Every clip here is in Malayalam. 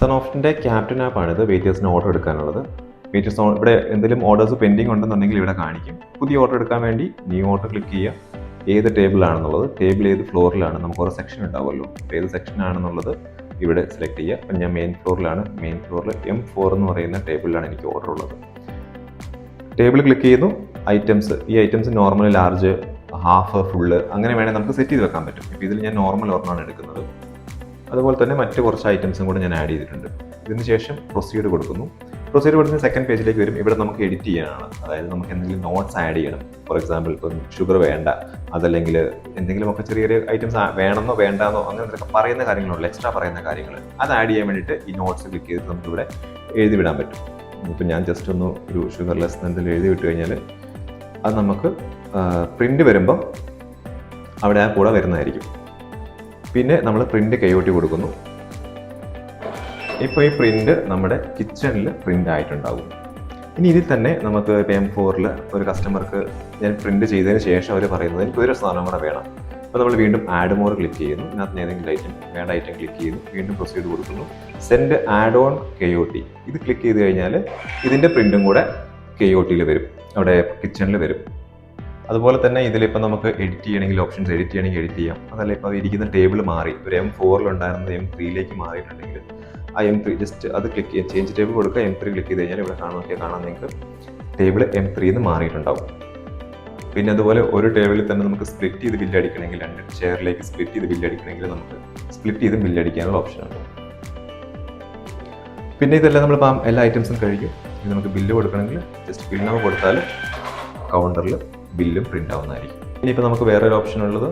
സൺഓഫ്റ്റിൻ്റെ ക്യാപ്റ്റൻ ആപ്പാണിത് വെയിറ്റേഴ്സിന് ഓർഡർ എടുക്കാനുള്ളത്. വെയിറ്റേഴ്സ് ഇവിടെ എന്തെങ്കിലും ഓർഡേഴ്സ് പെൻഡിങ് ഉണ്ടെന്നുണ്ടെങ്കിൽ ഇവിടെ കാണിക്കും. പുതിയ ഓർഡർ എടുക്കാൻ വേണ്ടി ന്യൂ ഓർഡർ ക്ലിക്ക് ചെയ്യുക. ഏത് ടേബിളാണെന്നുള്ളത്, ടേബിൾ ഏത് ഫ്ലോറിലാണ്, നമുക്ക് ഓരോ സെക്ഷൻ ഉണ്ടാവുമല്ലോ, ഏത് സെക്ഷനാണെന്നുള്ളത് ഇവിടെ സെലക്ട് ചെയ്യുക. അപ്പം ഞാൻ മെയിൻ ഫ്ലോറിലാണ്. മെയിൻ ഫ്ലോറിൽ M4 എന്ന് പറയുന്ന ടേബിളിലാണ് എനിക്ക് ഓർഡർ ഉള്ളത്. ടേബിൾ ക്ലിക്ക് ചെയ്യുന്നു. ഐറ്റംസ്, ഈ items normal, large, half, full അങ്ങനെ വേണേൽ നമുക്ക് സെറ്റ് ചെയ്ത് വെക്കാൻ പറ്റും. ഇപ്പോൾ ഇതിൽ ഞാൻ നോർമൽ ഒരെണ്ണമാണ് എടുക്കുന്നത്. അതുപോലെ തന്നെ മറ്റ് കുറച്ച് ഐറ്റംസും കൂടെ ഞാൻ ആഡ് ചെയ്തിട്ടുണ്ട്. ഇതിന് ശേഷം പ്രൊസീഡ് കൊടുക്കുന്നു. പ്രൊസീഡ് കൊടുക്കുന്ന സെക്കൻഡ് പേജിലേക്ക് വരും. ഇവിടെ നമുക്ക് എഡിറ്റ് ചെയ്യാനാണ്. അതായത് നമുക്ക് എന്തെങ്കിലും നോട്ട്സ് ആഡ് ചെയ്യണം. ഫോർ എക്സാമ്പിൾ ഇപ്പം ഷുഗർ വേണ്ട, അതല്ലെങ്കിൽ എന്തെങ്കിലുമൊക്കെ ചെറിയ ചെറിയ ഐറ്റംസ് വേണമെന്നോ വേണ്ടാന്നോ അങ്ങനെ എന്തൊക്കെ പറയുന്ന കാര്യങ്ങളുള്ളൂ, എക്സ്ട്രാ പറയുന്ന കാര്യങ്ങൾ, അത് ആഡ് ചെയ്യാൻ വേണ്ടിയിട്ട് ഈ നോട്ട്സ് ക്ലിക്ക് ചെയ്ത് നമുക്കിവിടെ എഴുതി വിടാൻ പറ്റും. ഇപ്പം ഞാൻ ജസ്റ്റ് ഒന്ന് ഒരു ഷുഗർലെസ് എന്തെങ്കിലും എഴുതി വിട്ട് കഴിഞ്ഞാൽ അത് നമുക്ക് പ്രിൻ്റ് വരുമ്പം അവിടെ ആ കൂടെ വരുന്നതായിരിക്കും. പിന്നെ നമ്മൾ പ്രിൻ്റ് കൈയോട്ടി കൊടുക്കുന്നു. ഇപ്പോൾ ഈ പ്രിൻ്റ് നമ്മുടെ കിച്ചണിൽ പ്രിൻ്റ് ആയിട്ടുണ്ടാകും. ഇനി ഇതിൽ തന്നെ നമുക്ക് ഇപ്പോൾ M4 ഒരു കസ്റ്റമർക്ക് ഞാൻ പ്രിൻ്റ് ചെയ്തതിന് ശേഷം അവർ പറയുന്നത് എനിക്ക് ഒരു സാധനം കൂടെ വേണം. അപ്പോൾ നമ്മൾ വീണ്ടും ആഡ് മോർ ക്ലിക്ക് ചെയ്യുന്നു. ഇതിനകത്ത് ഏതെങ്കിലും ഐറ്റം വേണ്ട ഐറ്റം ക്ലിക്ക് ചെയ്യുന്നു. വീണ്ടും പ്രൊസീഡ് കൊടുക്കുന്നു. സെൻഡ് ആഡ് ഓൺ KOT ഇത് ക്ലിക്ക് ചെയ്ത് കഴിഞ്ഞാൽ ഇതിൻ്റെ പ്രിൻ്റും കൂടെ KOTയിൽ വരും, അവിടെ കിച്ചണിൽ വരും. അതുപോലെ തന്നെ ഇതിലിപ്പോൾ നമുക്ക് എഡിറ്റ് ചെയ്യണമെങ്കിൽ ഓപ്ഷൻസ് എഡിറ്റ് ചെയ്യണമെങ്കിൽ എഡിറ്റ് ചെയ്യാം. അതല്ല ഇപ്പോൾ ഇരിക്കുന്ന ടേബിൾ മാറി, ഒരു M4 ഉണ്ടായിരുന്നത് M3 മാറിയിട്ടുണ്ടെങ്കിൽ ആ M3 ജസ്റ്റ് അത് ക്ലിക്ക് ചെയ്യാം, ചേഞ്ച് ടേബിൾ കൊടുക്കുക. M3 ക്ലിക്ക് ചെയ്ത് കഴിഞ്ഞാൽ ഇവിടെ കാണാൻ നിങ്ങൾക്ക് ടേബിൾ M3 മാറിയിട്ടുണ്ടാവും. പിന്നെ അതുപോലെ ഒരു ടേബിളിൽ തന്നെ നമുക്ക് സ്പ്ലിറ്റ് ചെയ്ത് ബില്ല് അടിക്കണമെങ്കിൽ, രണ്ട് ചെയറിലേക്ക് സ്പ്ലിറ്റ് ചെയ്ത് ബില്ല് അടിക്കണമെങ്കിൽ നമുക്ക് സ്പ്ലിറ്റ് ചെയ്ത് ബില്ല് അടിക്കാനുള്ള ഓപ്ഷനുണ്ട്. പിന്നെ ഇതെല്ലാം നമ്മളിപ്പോൾ എല്ലാ ഐറ്റംസും കഴിക്കും. ഇത് നമുക്ക് ബില്ല് കൊടുക്കണമെങ്കിൽ ജസ്റ്റ് ബിൽ നമ്പർ കൊടുത്താൽ കൗണ്ടറിൽ ബില്ലും പ്രിൻ്റ് ആവുന്നതായിരിക്കും. ഇനിയിപ്പോൾ നമുക്ക് വേറൊരു ഓപ്ഷൻ ഉള്ളത്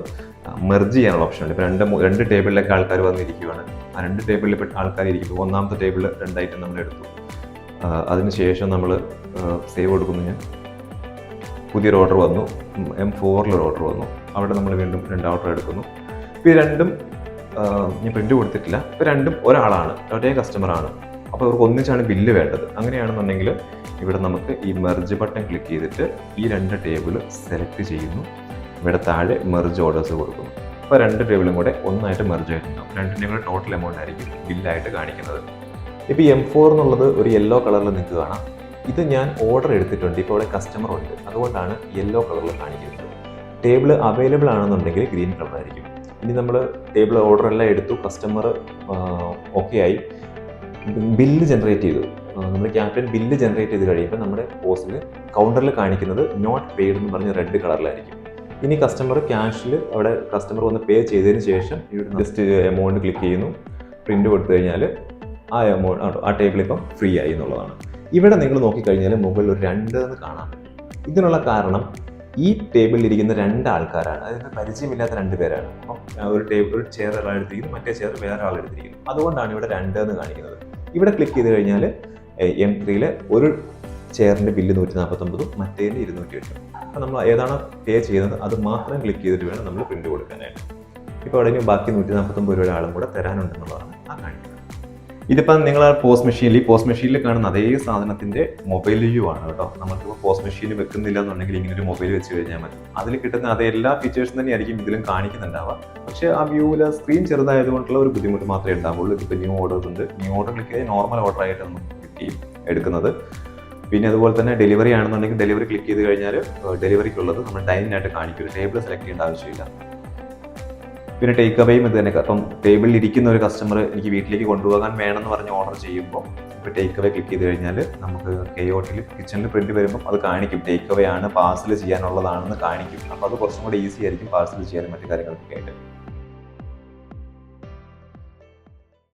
മെർജ് ചെയ്യാനുള്ള ഓപ്ഷനുണ്ട്. ഇപ്പോൾ രണ്ട് ടേബിളിലേക്ക് ആൾക്കാർ വന്നിരിക്കുകയാണ്. ആ രണ്ട് ടേബിളിൽ ഇപ്പോൾ ആൾക്കാർ ഇരിക്കുമ്പോൾ ഒന്നാമത്തെ ടേബിളിൽ രണ്ട് ഐറ്റം നമ്മൾ എടുത്തു. അതിനുശേഷം നമ്മൾ സേവ് കൊടുക്കുന്നു. ഞാൻ പുതിയൊരു ഓർഡർ വന്നു, M4 ഓർഡർ വന്നു. അവിടെ നമ്മൾ വീണ്ടും രണ്ട് ഓർഡർ എടുക്കുന്നു. ഇപ്പോൾ ഈ രണ്ടും ഞാൻ പ്രിൻ്റ് കൊടുത്തിട്ടില്ല. ഇപ്പോൾ രണ്ടും ഒരാളാണ്, ഒരേ കസ്റ്റമറാണ്. അപ്പോൾ അവർക്ക് ഒന്നിച്ചാണ് ബില്ല് വേണ്ടത്. അങ്ങനെയാണെന്നുണ്ടെങ്കിൽ ഇവിടെ നമുക്ക് ഈ മെർജ് ബട്ടൺ ക്ലിക്ക് ചെയ്തിട്ട് ഈ രണ്ട് ടേബിൾ സെലക്ട് ചെയ്യുന്നു. ഇവിടെ താഴെ മെർജ് ഓർഡേഴ്സ് കൊടുക്കുന്നു. അപ്പോൾ രണ്ട് ടേബിളും കൂടെ ഒന്നായിട്ട് മെർജ് ആയിട്ടുണ്ടാവും. രണ്ടിൻ്റെയും കൂടെ ടോട്ടൽ എമൗണ്ട് ആയിരിക്കും ബില്ലായിട്ട് കാണിക്കുന്നത്. ഇപ്പോൾ ഈ M4 എന്നുള്ളത് ഒരു യെല്ലോ കളറിൽ നിങ്ങൾക്ക് കാണാം. ഇത് ഞാൻ ഓർഡർ എടുത്തിട്ടുണ്ട്, ഇപ്പോൾ അവിടെ കസ്റ്റമർ ഉണ്ട്, അതുകൊണ്ടാണ് യെല്ലോ കളറിൽ കാണിക്കുന്നത്. ടേബിൾ അവൈലബിൾ ആണെന്നുണ്ടെങ്കിൽ ഗ്രീൻ കളറായിരിക്കും. ഇനി നമ്മൾ ടേബിൾ ഓർഡർ എല്ലാം എടുത്തു, കസ്റ്റമർ ഓക്കെ ആയി, ബില്ല് ജനറേറ്റ് ചെയ്തു. നമ്മൾ ക്യാപ്റ്റൻ ബില്ല് ജനറേറ്റ് ചെയ്ത് കഴിയുമ്പോൾ നമ്മുടെ പോസ്റ്റിൽ കൗണ്ടറിൽ കാണിക്കുന്നത് നോട്ട് പെയ്ഡ് എന്ന് പറഞ്ഞ് റെഡ് കളറിലായിരിക്കും. ഇനി കസ്റ്റമർ ക്യാഷിൽ അവിടെ കസ്റ്റമർ വന്ന് പേ ചെയ്തതിന് ശേഷം ഇവിടെ ജസ്റ്റ് എമൗണ്ട് ക്ലിക്ക് ചെയ്യുന്നു, പ്രിൻ്റ് കൊടുത്തു കഴിഞ്ഞാൽ ആ എമൗണ്ട് ആ ടേബിൾ ഇപ്പം ഫ്രീ ആയി എന്നുള്ളതാണ്. ഇവിടെ നിങ്ങൾ നോക്കിക്കഴിഞ്ഞാൽ മുകളിൽ ഒരു 2 എന്ന് കാണാം. ഇതിനുള്ള കാരണം ഈ ടേബിളിൽ ഇരിക്കുന്ന രണ്ട് ആൾക്കാരാണ്, അതായത് പരിചയമില്ലാത്ത 2 പേരാണ്. അപ്പം ഒരു ചെയർ ഒരാൾ എടുത്തിരിക്കുന്നു, മറ്റേ ചെയർ വേറെ ആൾ എടുത്തിരിക്കുന്നു. അതുകൊണ്ടാണ് ഇവിടെ 2 എന്ന് കാണിക്കുന്നത്. ഇവിടെ ക്ലിക്ക് ചെയ്ത് കഴിഞ്ഞാൽ M3 ഒരു ചെയറിൻ്റെ ബില്ല് 149, മറ്റേതിന് 208. അപ്പോൾ നമ്മൾ ഏതാണോ പേ ചെയ്യുന്നത് അത് മാത്രം ക്ലിക്ക് ചെയ്തിട്ട് വേണം നമ്മൾ പ്രിൻ്റ് കൊടുക്കാനായിട്ട്. ഇപ്പോൾ അവിടെ ബാക്കി 149 രൂപയുടെ ആളും കൂടെ തരാനുണ്ടെന്നുള്ളതാണ് ആ കാണിക്കുന്നത്. ഇതിപ്പം നിങ്ങൾ പോസ്റ്റ് മെഷീനിൽ കാണുന്ന അതേ സാധനത്തിൻ്റെ മൊബൈൽ വ്യൂ ആണ് കേട്ടോ. നമുക്കിപ്പോൾ പോസ്റ്റ് മെഷീനിൽ വെക്കുന്നില്ല എന്നുണ്ടെങ്കിൽ ഇങ്ങനെ ഒരു മൊബൈൽ വെച്ച് കഴിഞ്ഞാൽ മതി. അതിൽ കിട്ടുന്ന അതേ എല്ലാ ഫീച്ചേഴ്സും തന്നെയായിരിക്കും ഇതിലും കാണിക്കുന്നുണ്ടാവുക. പക്ഷേ ആ വ്യൂവിൽ സ്ക്രീൻ ചെറുതായതുകൊണ്ടുള്ള ഒരു ബുദ്ധിമുട്ട് മാത്രമേ ഉണ്ടാവുള്ളൂ. ഇതിപ്പോൾ ന്യൂ ഓർഡേഴ്സ് ഉണ്ട്. ന്യൂ ഓർഡർ ക്ലിക്ക് ചെയ്ത് നോർമൽ ഓർഡർ ആയിട്ട് നമുക്ക് ക്ലിക്ക് ചെയ്യും എടുക്കുന്നത്. പിന്നെ അതുപോലെ തന്നെ ഡെലിവറി ആണെന്നുണ്ടെങ്കിൽ ഡെലിവറി ക്ലിക്ക് ചെയ്ത് കഴിഞ്ഞാൽ ഡെലിവറിക്കുള്ളത് നമ്മൾ ഡൈനിനായിട്ട് കാണിക്കും. ടേബിൾ സെലക്ട് ചെയ്യേണ്ട ആവശ്യമില്ല. പിന്നെ ടേക്ക് അവേയും ഇത് തന്നെ. അപ്പം ടേബിളിൽ ഇരിക്കുന്ന ഒരു കസ്റ്റമർ എനിക്ക് വീട്ടിലേക്ക് കൊണ്ടുപോകാൻ വേണമെന്ന് പറഞ്ഞ് ഓർഡർ ചെയ്യുമ്പോൾ ഇപ്പോൾ ടേക്ക് അവേ ക്ലിക്ക് ചെയ്ത് കഴിഞ്ഞാൽ നമുക്ക് KOTയിൽ കിച്ചണിൽ പ്രിൻ്റ് വരുമ്പോൾ അത് കാണിക്കും, ടേക്ക് അവേ ആണ്, പാഴ്സൽ ചെയ്യാനുള്ളതാണെന്ന് കാണിക്കും. അപ്പോൾ അത് കുറച്ചും കൂടി ഈസി ആയിരിക്കും പാഴ്സൽ ചെയ്യാനും മറ്റു കാര്യങ്ങൾക്കൊക്കെ ആയിട്ട്.